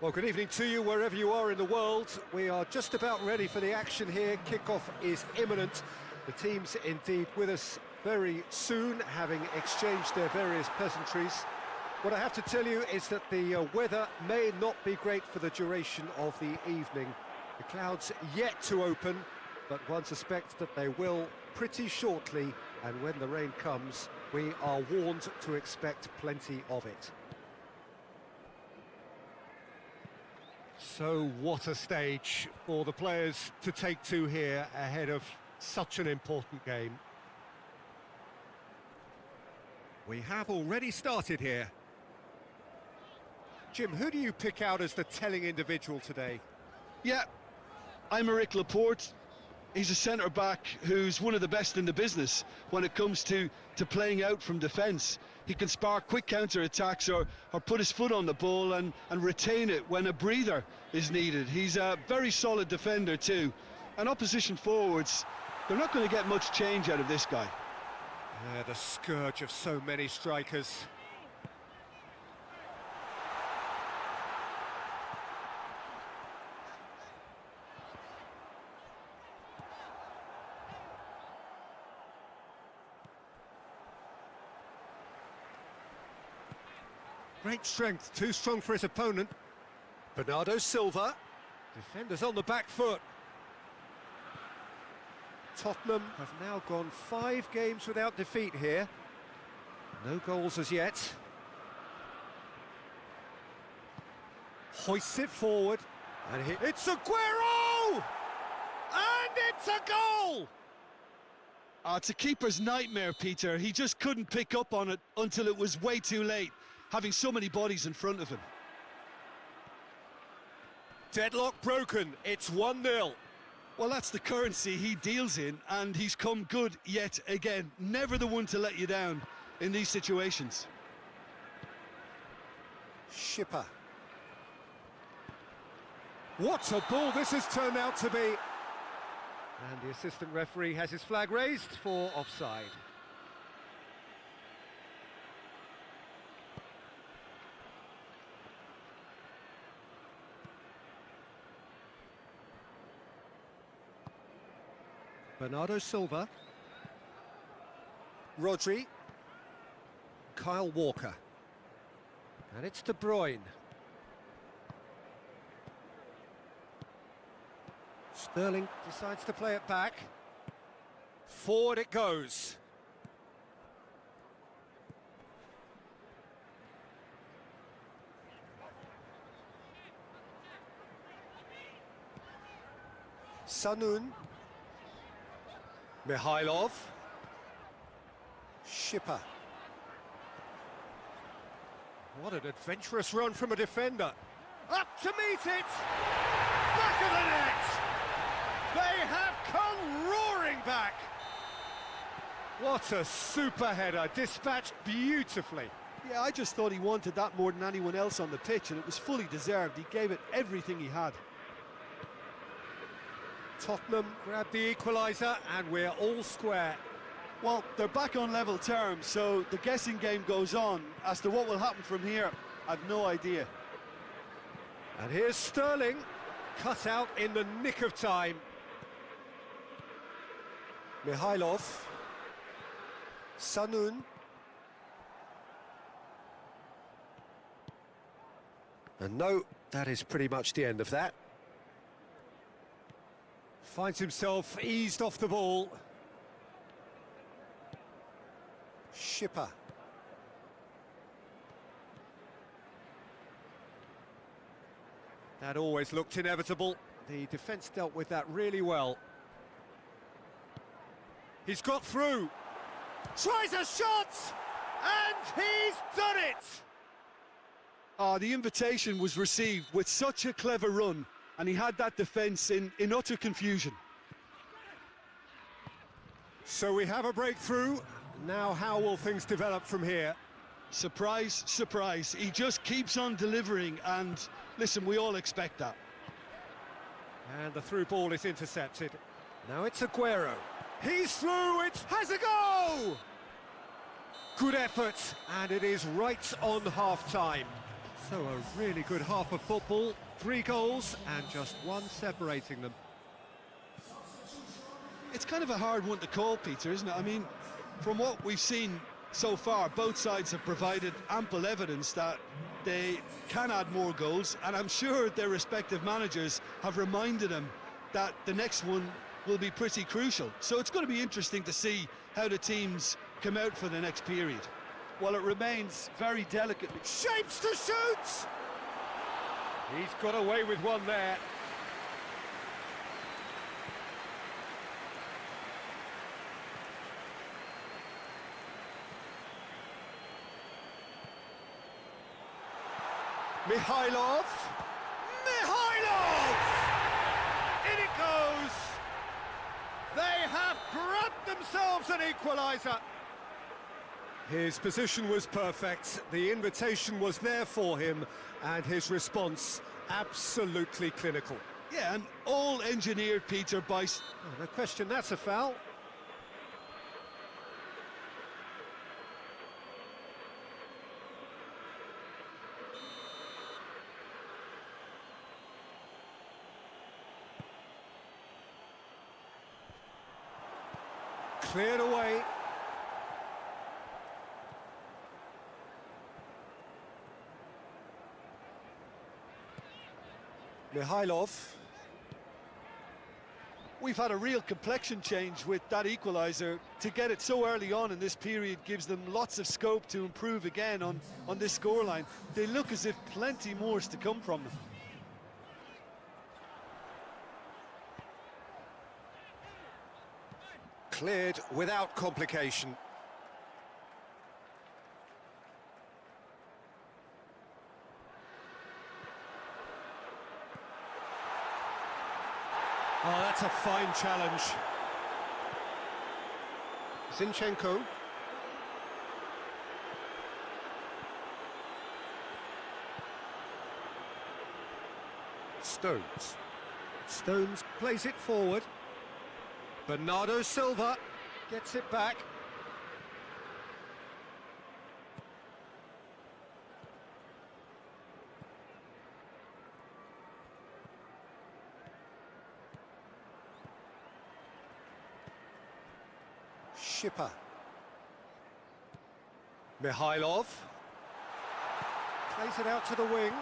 Well, good evening to you, wherever you are in the world. We are just about ready for the action here. Kickoff is imminent. The team's indeed with us very soon, having exchanged their various pleasantries. What I have to tell you is that the weather may not be great for the duration of the evening. The clouds yet to open, but one suspects that they will pretty shortly, and when the rain comes, we are warned to expect plenty of it. So what a stage for the players to take to here ahead of such an important game. We have already started here. Jim, who do you pick out as the telling individual today? Yeah, I'm Aymeric Laporte. He's a centre-back who's one of the best in the business when it comes to playing out from defence. He can spark quick counter-attacks or put his foot on the ball and retain it when a breather is needed. He's a very solid defender too. And opposition forwards, they're not going to get much change out of this guy. Yeah, the scourge of so many strikers. Great strength, too strong for his opponent. Bernardo Silva, defenders on the back foot. Tottenham have now gone 5 games without defeat here. No goals as yet. Hoists it forward, and it's Aguero! And it's a goal! It's a keeper's nightmare, Peter. He just couldn't pick up on it until it was way too late, having so many bodies in front of him. Deadlock broken, it's 1-0. Well, that's the currency he deals in, and he's come good yet again. Never the one to let you down in these situations. Schipper. What a ball this has turned out to be. And the assistant referee has his flag raised for offside. Bernardo Silva, Rodri, Kyle Walker, and it's De Bruyne. Sterling decides to play it back. Forward it goes. Sanun. Mikhailov. Schipper. What an adventurous run from a defender. Up to meet it! Back of the net! They have come roaring back! What a super header, dispatched beautifully. Yeah, I just thought he wanted that more than anyone else on the pitch, and it was fully deserved. He gave it everything he had. Tottenham grab the equaliser, and we're all square. Well, they're back on level terms, so the guessing game goes on. As to what will happen from here, I've no idea. And here's Sterling, cut out in the nick of time. Mikhailov. Sanun. And no, that is pretty much the end of that. Finds himself eased off the ball. Schipper. That always looked inevitable. The defence dealt with that really well. He's got through. Tries a shot! And he's done it! The invitation was received with such a clever run, and he had that defence in utter confusion. So we have a breakthrough. Now how will things develop from here? Surprise, surprise. He just keeps on delivering, and listen, we all expect that. And the through ball is intercepted. Now it's Aguero. He's through, it has a go! Good effort, and it is right on half-time. So a really good half of football, 3 goals and just one separating them. It's kind of a hard one to call, Peter, isn't it? I mean, from what we've seen so far, both sides have provided ample evidence that they can add more goals, and I'm sure their respective managers have reminded them that the next one will be pretty crucial. So it's going to be interesting to see how the teams come out for the next period. Well, it remains very delicate. Shapes to shoot! He's got away with one there. Mikhailov! Mikhailov! In it goes! They have grabbed themselves an equaliser. His position was perfect, the invitation was there for him, and his response absolutely clinical. Yeah, and all engineered, Peter, by... Oh, no question, that's a foul. Cleared away. Mikhailov. We've had a real complexion change with that equaliser. To get it so early on in this period gives them lots of scope to improve again on this scoreline. They look as if plenty more is to come from them. Cleared without complication. Oh, that's a fine challenge. Zinchenko. Stones. Stones plays it forward. Bernardo Silva gets it back. Schipper. Mikhailov. Plays it out to the wing.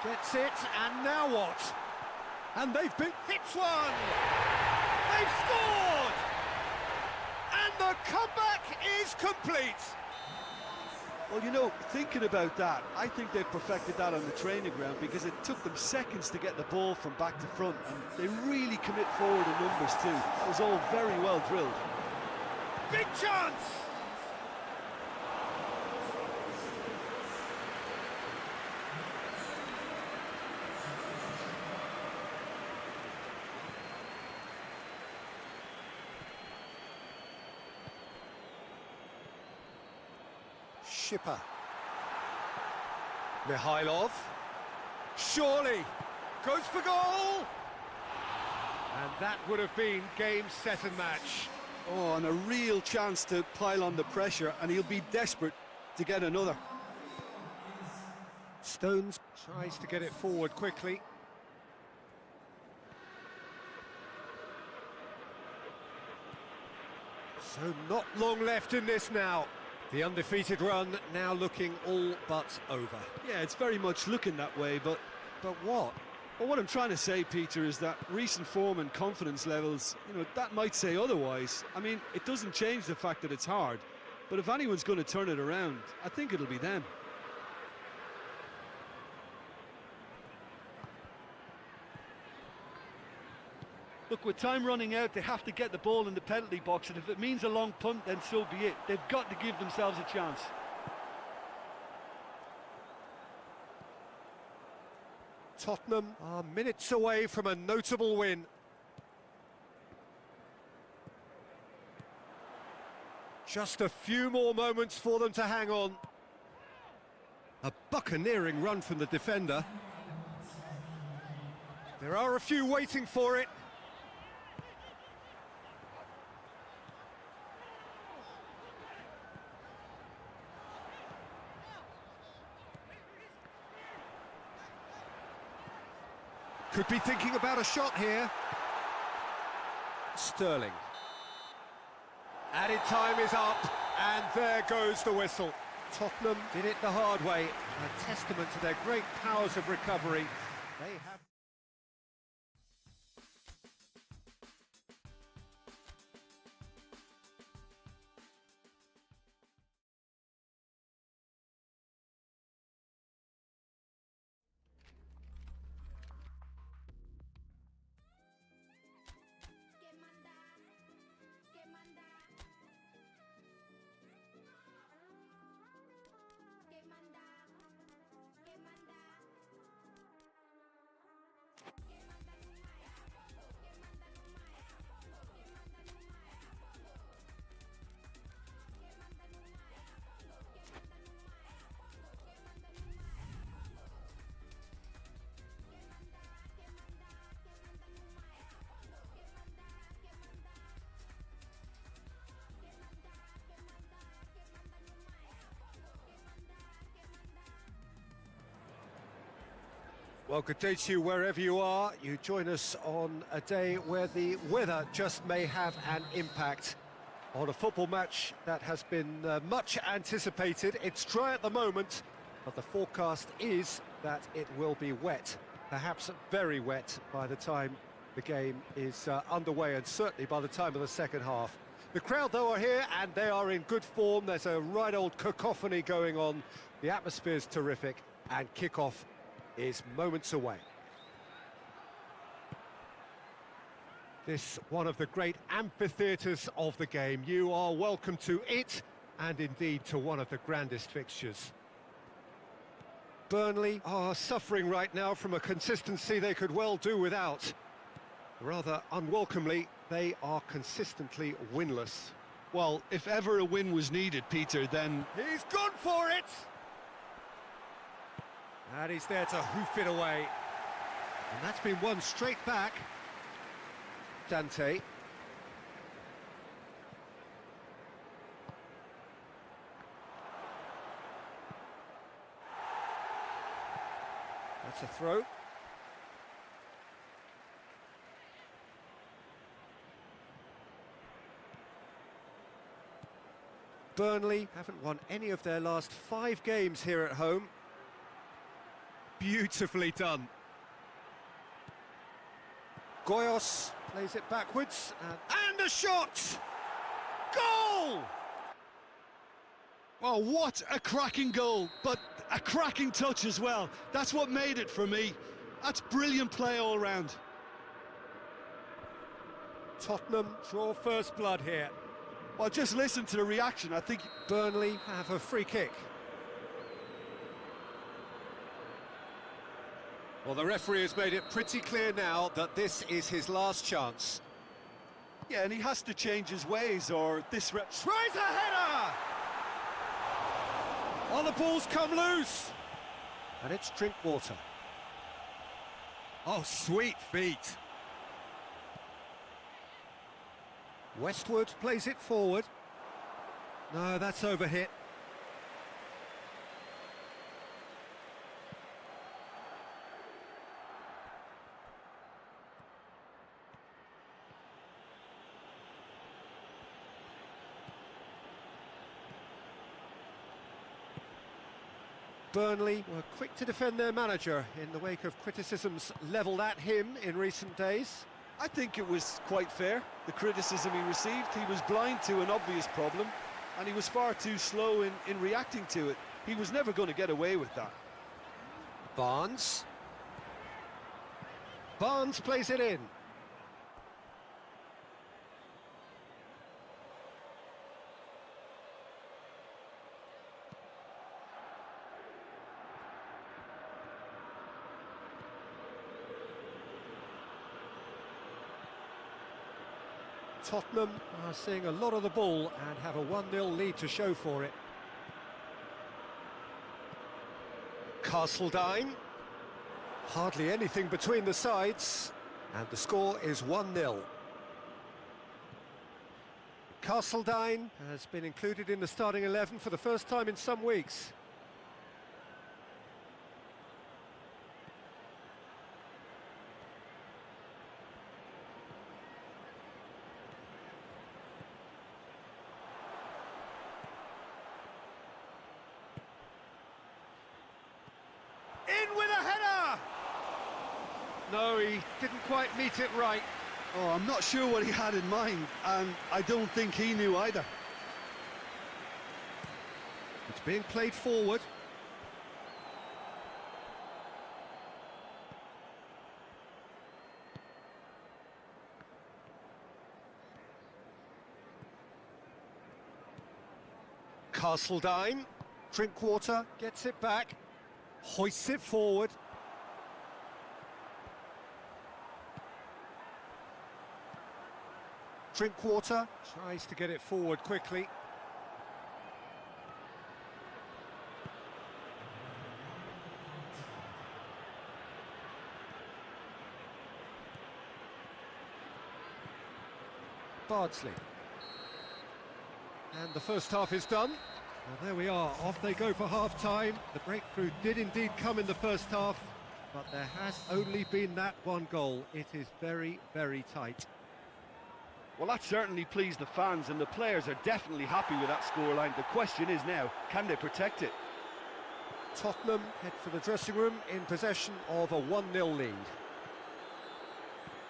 Gets it, and now what? And they've been hit one! They've scored! And the comeback is complete! Well, you know, thinking about that, I think they've perfected that on the training ground because it took them seconds to get the ball from back to front, and they really commit forward in numbers too. It was all very well drilled. Big chance! Schipper. Mikhailov. Surely goes for goal! And that would have been game, set and match. Oh, and a real chance to pile on the pressure, and he'll be desperate to get another. Stones tries to get it forward quickly. So not long left in this now. The undefeated run now looking all but over. Yeah, it's very much looking that way, but what? Well, what I'm trying to say, Peter, is that recent form and confidence levels, you know, that might say otherwise. I mean, it doesn't change the fact that it's hard, but if anyone's going to turn it around, I think it'll be them. Look, with time running out, they have to get the ball in the penalty box, and if it means a long punt, then so be it. They've got to give themselves a chance. Tottenham are minutes away from a notable win. Just a few more moments for them to hang on. A buccaneering run from the defender. There are a few waiting for it. Could be thinking about a shot here. Sterling. Added time is up, and there goes the whistle. Tottenham did it the hard way, a testament to their great powers of recovery. They have... Well, good day to you wherever you are. You join us on a day where the weather just may have an impact on a football match that has been much anticipated. It's dry at the moment, but the forecast is that it will be wet, perhaps very wet by the time the game is underway, and certainly by the time of the second half. The crowd, though, are here, and they are in good form. There's a right old cacophony going on. The atmosphere's terrific, and kick-off is moments away. This one of the great amphitheatres of the game. You are welcome to it, and indeed to one of the grandest fixtures. Burnley are suffering right now from a consistency they could well do without. Rather unwelcomely, they are consistently winless. Well, if ever a win was needed, Peter, then... He's gone for it! And he's there to hoof it away. And that's been won straight back. Dante. That's a throw. Burnley haven't won any of their last 5 games here at home. Beautifully done. Goyos plays it backwards, and a shot! Goal! Oh, what a cracking goal, but a cracking touch as well. That's what made it for me. That's brilliant play all round. Tottenham draw first blood here. Well, just listen to the reaction. I think Burnley have a free kick. Well, the referee has made it pretty clear now that this is his last chance. yeah, and he has to change his ways, or this... Tries a header! Oh, the ball's come loose! And it's Drinkwater. Oh, sweet feet. Westwood plays it forward. No, that's overhit. Burnley were quick to defend their manager in the wake of criticisms levelled at him in recent days. I think it was quite fair, the criticism he received. He was blind to an obvious problem, and he was far too slow in reacting to it. He was never going to get away with that. Barnes. Barnes plays it in. Tottenham are seeing a lot of the ball and have a 1-0 lead to show for it. Castledine. Hardly anything between the sides, and the score is 1-0. Castledine has been included in the starting 11 for the first time in some weeks. No, he didn't quite meet it right. Oh, I'm not sure what he had in mind, and I don't think he knew either. It's being played forward. Castledine, Drinkwater gets it back, hoists it forward. Drinkwater tries to get it forward quickly. Bardsley. And the first half is done. Well, there we are, off they go for half-time. The breakthrough did indeed come in the first half, but there has only been that one goal. It is very, very tight. Well, that certainly pleased the fans, and the players are definitely happy with that scoreline. The question is now, can they protect it? Tottenham head for the dressing room in possession of a 1-0 lead.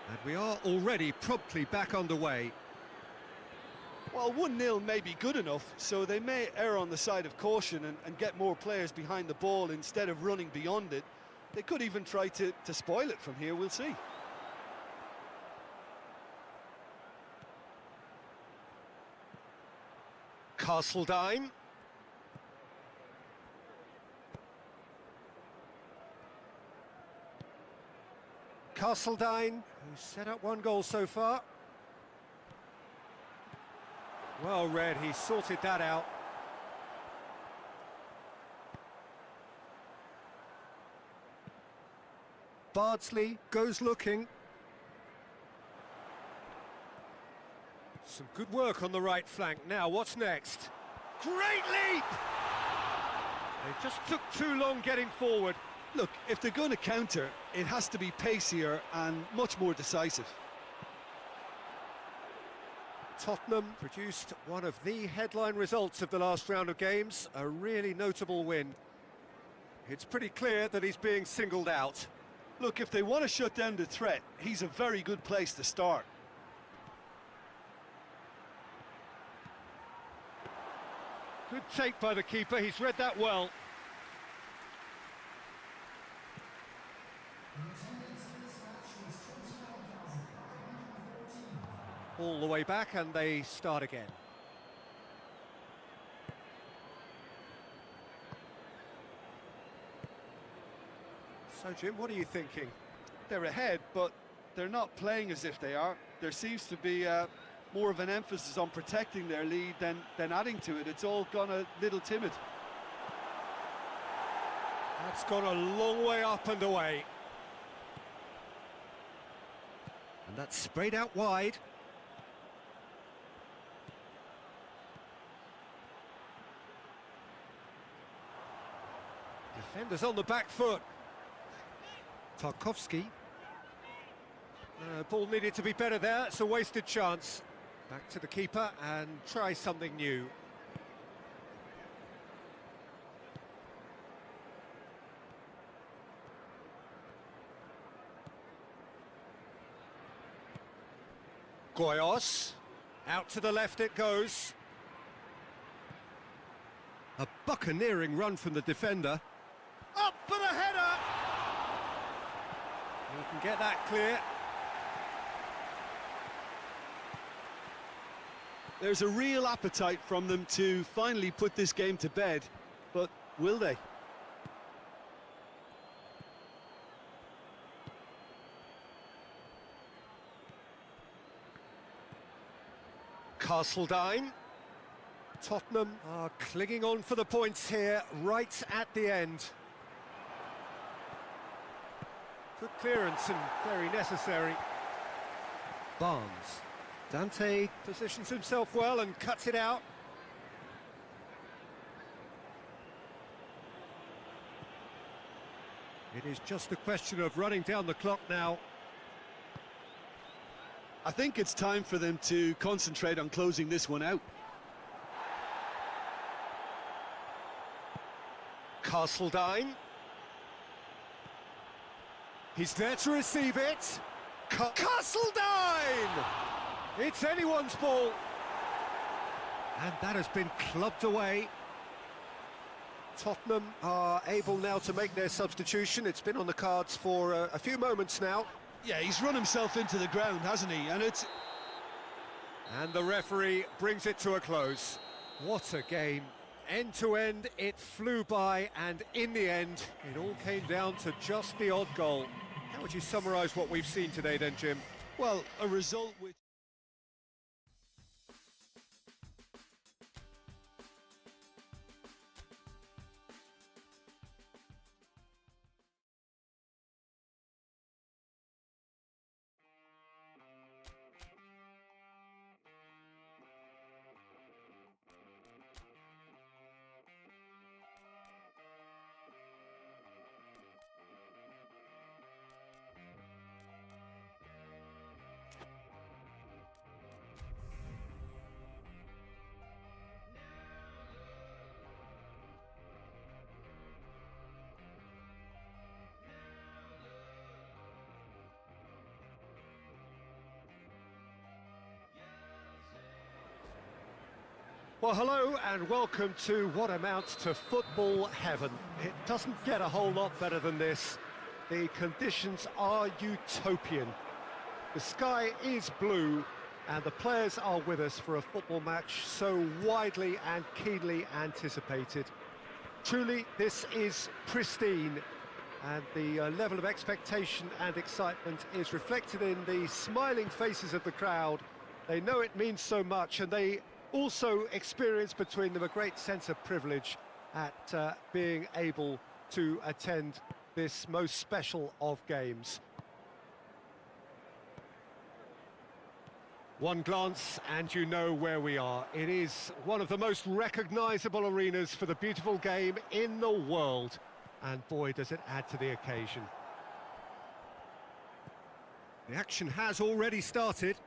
And we are already promptly back underway. Well, 1-0 may be good enough, so they may err on the side of caution and get more players behind the ball instead of running beyond it. They could even try to spoil it from here, we'll see. Castledine. Castledine, who's set up one goal so far. Well read, he sorted that out. Bardsley goes looking. Some good work on the right flank. Now, what's next? Great leap! They just took too long getting forward. Look, if they're going to counter, it has to be pacier and much more decisive. Tottenham produced one of the headline results of the last round of games, a really notable win. It's pretty clear that he's being singled out. Look, if they want to shut down the threat, he's a very good place to start. Good take by the keeper, he's read that well. All the way back and they start again. So Jim, what are you thinking? They're ahead, but they're not playing as if they are. There seems to be more of an emphasis on protecting their lead than adding to it. It's all gone a little timid. That's gone a long way up and away. And that's sprayed out wide. Defenders on the back foot. Tarkowski. Ball needed to be better there, it's a wasted chance. Back to the keeper and try something new. Goyos. Out to the left it goes. A buccaneering run from the defender. Up for the header! You can get that clear. There's a real appetite from them to finally put this game to bed, but will they? Castledine. Tottenham are clinging on for the points here, right at the end. Good clearance and very necessary. Barnes. Dante positions himself well and cuts it out. It is just a question of running down the clock now. I think it's time for them to concentrate on closing this one out. Castledine. He's there to receive it. Castledine! It's anyone's ball. And that has been clubbed away. Tottenham are able now to make their substitution. It's been on the cards for a few moments now. Yeah, he's run himself into the ground, hasn't he? And the referee brings it to a close. What a game. End to end, it flew by, and in the end, it all came down to just the odd goal. How would you summarise what we've seen today then, Jim? Well, a result which... Well, hello and welcome to what amounts to football heaven. It doesn't get a whole lot better than this. The conditions are utopian. The sky is blue and the players are with us for a football match so widely and keenly anticipated. Truly, this is pristine, and the level of expectation and excitement is reflected in the smiling faces of the crowd. They know it means so much, and they also experience between them a great sense of privilege at being able to attend this most special of games. One glance and you know where we are. It is one of the most recognisable arenas for the beautiful game in the world. And boy, does it add to the occasion. The action has already started.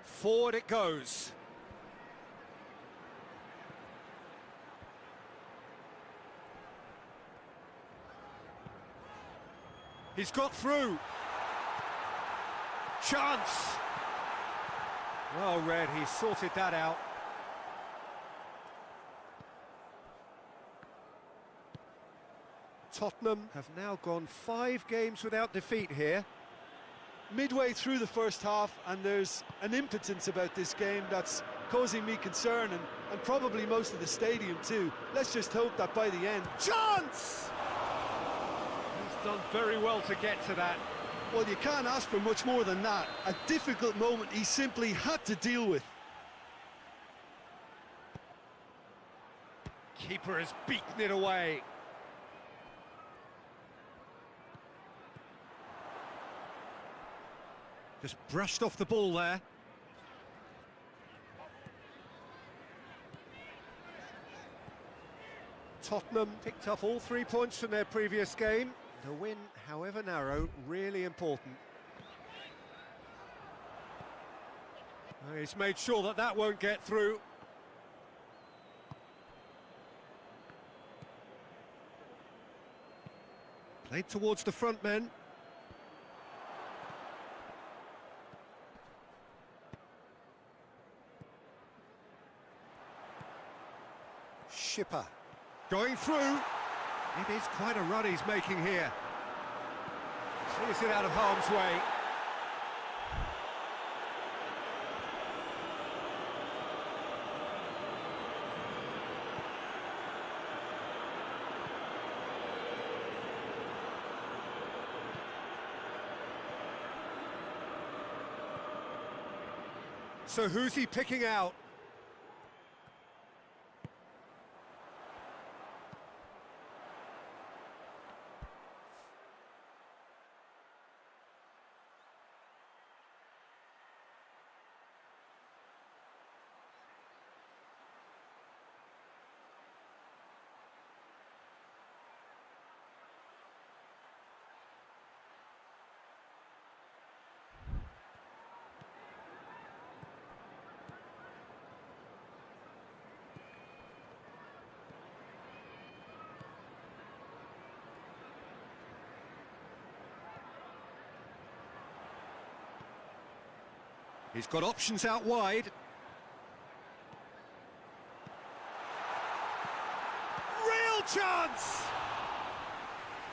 Forward it goes. He's got through. Chance. Well read, he sorted that out. Tottenham have now gone 5 games without defeat here. Midway through the first half, and there's an impotence about this game that's causing me concern, and probably most of the stadium too. Let's just hope that by the end... Chance! He's done very well to get to that. Well, you can't ask for much more than that. A difficult moment he simply had to deal with. Keeper has beaten it away. Just brushed off the ball there. Tottenham picked up all 3 points from their previous game. The win, however narrow, really important. He's made sure that that won't get through. Played towards the front men. Schipper going through. It is quite a run he's making here. Clears it out of harm's way. So who's he picking out? He's got options out wide. Real chance!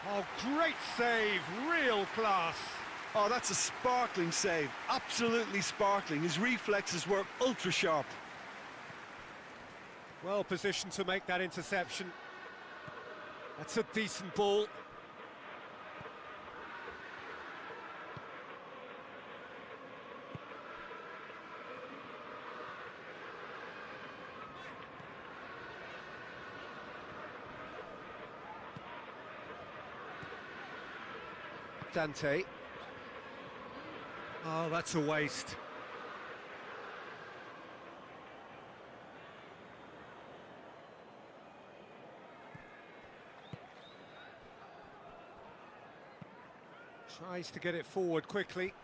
Oh, great save, real class. Oh, that's a sparkling save, absolutely sparkling. His reflexes were ultra sharp. Well positioned to make that interception. That's a decent ball. Dante. Oh, that's a waste. Tries to get it forward quickly.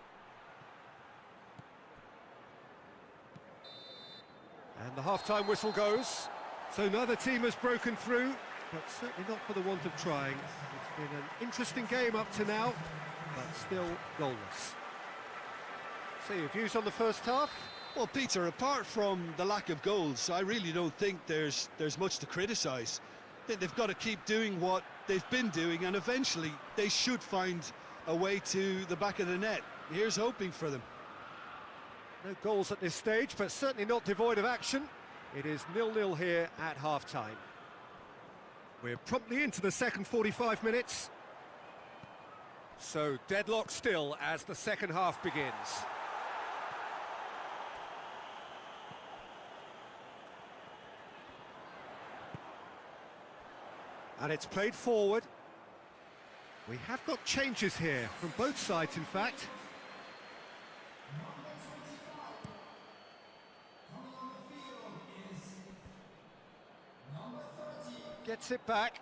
And the half-time whistle goes. So neither team has broken through, but certainly not for the want of trying. It's been an interesting game up to now, but still goalless. So your views on the first half? Well, Peter, apart from the lack of goals, I really don't think there's much to criticise. They've got to keep doing what they've been doing, and eventually they should find a way to the back of the net. Here's hoping for them. No goals at this stage, but certainly not devoid of action. It is 0-0 here at half-time. We're promptly into the second 45 minutes. So deadlock still as the second half begins. And it's played forward. We have got changes here, from both sides in fact. Gets it back.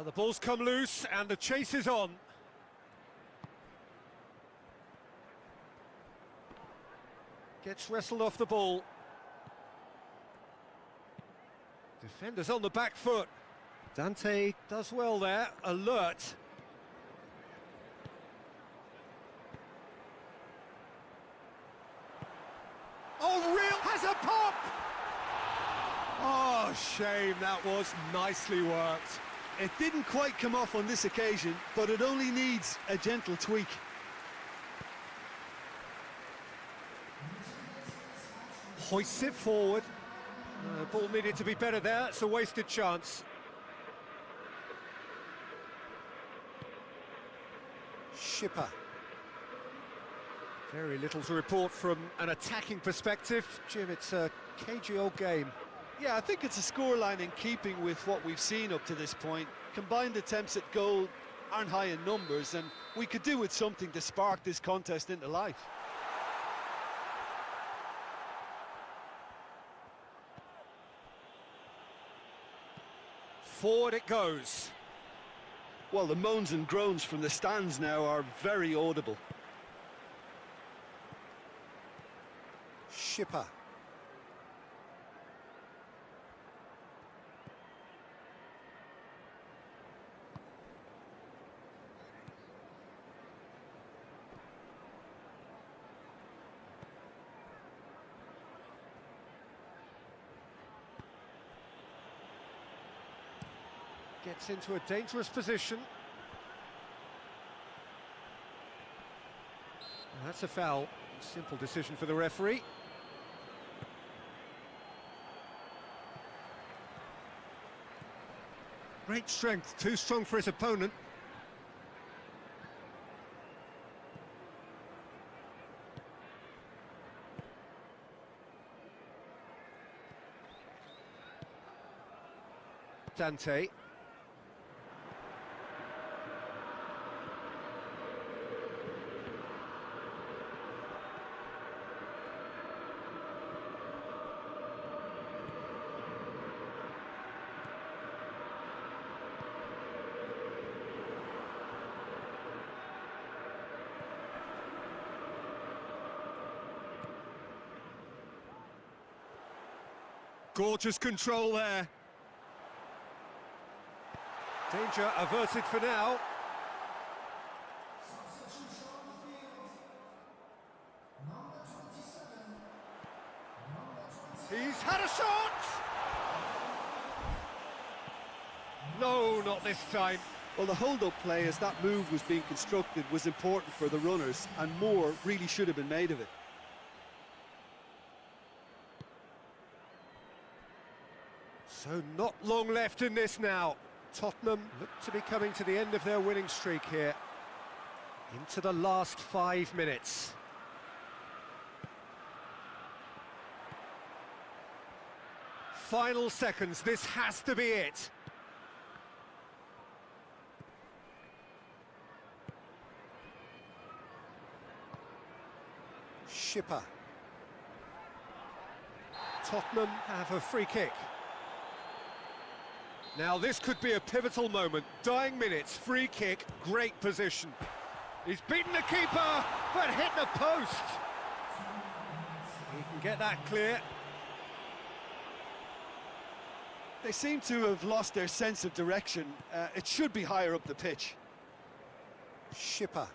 The ball's come loose and the chase is on. Gets wrestled off the ball. Defenders on the back foot. Dante does well there, alert. Oh, real has a pop! Oh, shame, that was nicely worked. It didn't quite come off on this occasion, but it only needs a gentle tweak. Hoists it forward. Ball needed to be better there, it's a wasted chance. Schipper. Very little to report from an attacking perspective. Jim, it's a cagey old game. Yeah, I think it's a scoreline in keeping with what we've seen up to this point. Combined attempts at goal aren't high in numbers, and we could do with something to spark this contest into life. Forward it goes. Well, the moans and groans from the stands now are very audible. Schipper. Gets into a dangerous position. And that's a foul. Simple decision for the referee. Great strength, too strong for his opponent. Dante. Gorgeous control there. Danger averted for now. He's had a shot! No, not this time. Well, the hold-up play as that move was being constructed was important for the runners, and more really should have been made of it. So not long left in this now. Tottenham look to be coming to the end of their winning streak here. Into the last 5 minutes. Final seconds, this has to be it. Schipper. Tottenham have a free kick. Now this could be a pivotal moment. Dying minutes, free kick, great position. He's beaten the keeper, but hit the post. He can get that clear. They seem to have lost their sense of direction. It should be higher up the pitch. Schipper.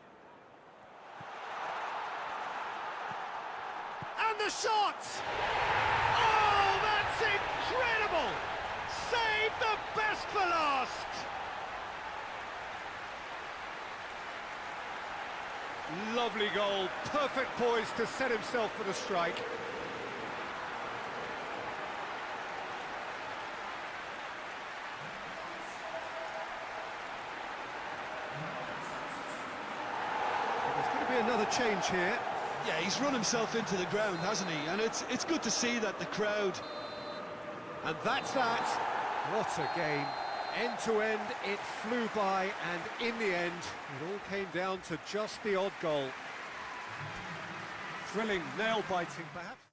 And the shot! Oh, that's incredible! Save the best for last! Lovely goal, perfect poise to set himself for the strike. There's going to be another change here. Yeah, he's run himself into the ground, hasn't he? And it's good to see that the crowd... And that's that. What a game. End to end, it flew by, and in the end, it all came down to just the odd goal. Thrilling, nail-biting, perhaps.